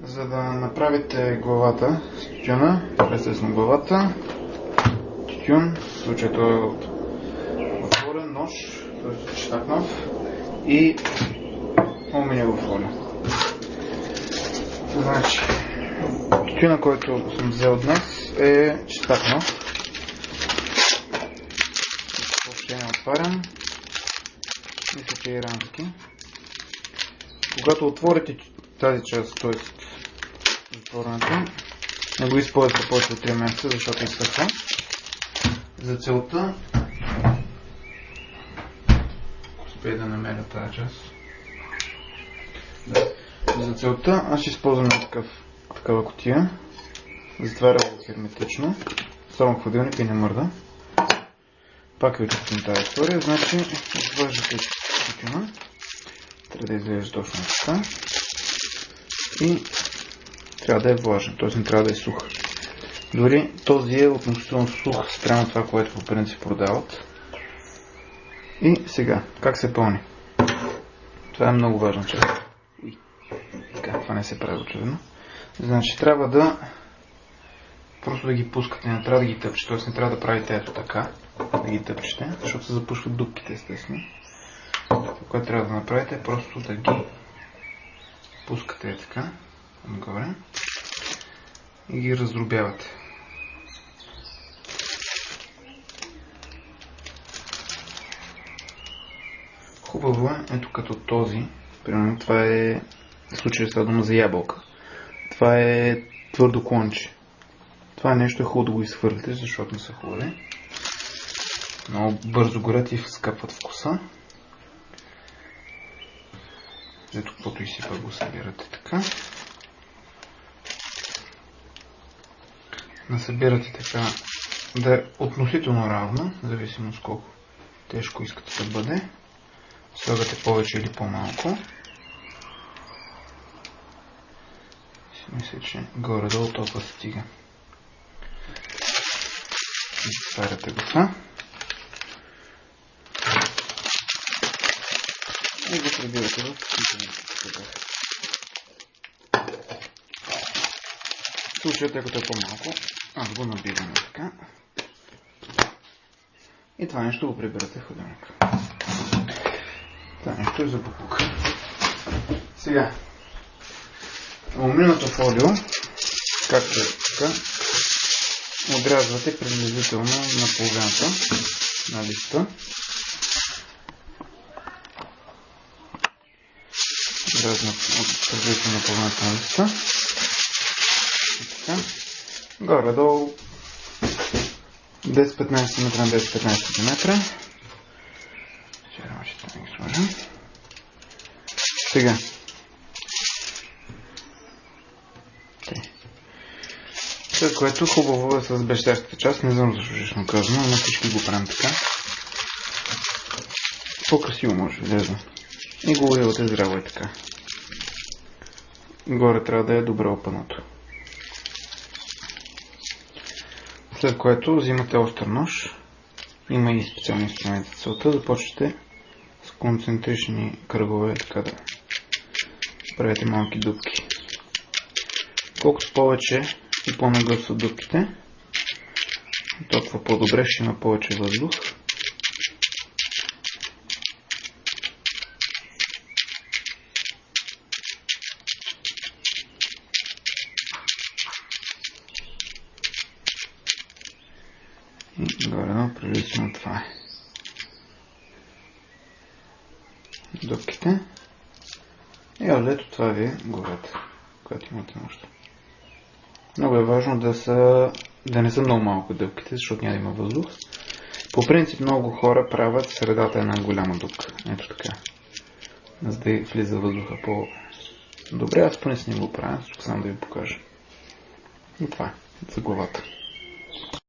За да направите главата с тютюна, естествено главата, тютюн, в случая това е отворен нож, т.е. щакнав и алуминиева фолия. Значи, тютюна, който съм взел днес е щакнав. Въобще не отварям. Мисля, че е рамки. Когато отворите тази част, т.е. затворенето, не го използвате повече от 3 месеца, защото изсъхва. За целта успея да намеря тази част. Да. За целта аз ще използвам такава кутия. Затваря го херметично. Само хладилник и не мърда. Пак ви отчитам тази история. Значи, изваждате тютюна. Трябва да изглежда точно така. И трябва да е влажен, т.е. не трябва да е сух. Дори този е относително сух спрямо това, което по принцип продават. И сега, как се пълни? Това е много важна част. Така, това не се прави очевидно. Значи трябва да просто да ги пускате, не трябва да ги тъпчете, т.е. не трябва да правите ето така, да ги тъпчете, защото се запушват дупките естествено. Това, което трябва да направите е просто да ги пускате е така, отгоре и ги раздробявате. Хубаво е, ето като този, примерно това е, в случая става дума за ябълка. Това е твърдо клонче. Това нещо е хубаво да го изхвърлите, защото не са хубави. Много бързо горят и скъпват вкуса. Ето каквото изсипа го събирате така. Насъбирате така да е относително равно, зависимо с колко тежко искате да бъде. Слагате повече или по-малко. Мисля, че горе-долу толкова стига. Затваряте го това. И го прибирате в кутията. В случая, тъй като е по-малко, аз го набивам така. И това нещо го прибирате в хладилника. Това нещо е за боклук. Сега, алуминиевата фолио, както е така, отрязвате приблизително на половината на листа. Приблизително на половината на листа. Горе-долу 10-15 см на 10-15 см. Червачите ги сложим. Сега. След което хубаво е с блестящата част, не знам защо лично казано, но всички го правим така. По-красиво може да излезе. И го уривате здраво и така. Горе трябва да е добре опънато. След което взимате остър нож. Има и специални инструменти за целта. Започвате с концентрични кръгове, така да правите малки дупки. Колкото повече и по-нагъс са дупките, толкова по-добре, ще има повече въздух. И горе-долу прилично това е. Дупките. И отдето това ви е гората, която имате нужда. Много е важно да не са много малко дупките, защото няма да има въздух. По принцип много хора правят средата една голяма дупка. Ето така. За да влиза въздуха по-добре. Аз поне си не го правя, само да ви покажа. И това е за главата.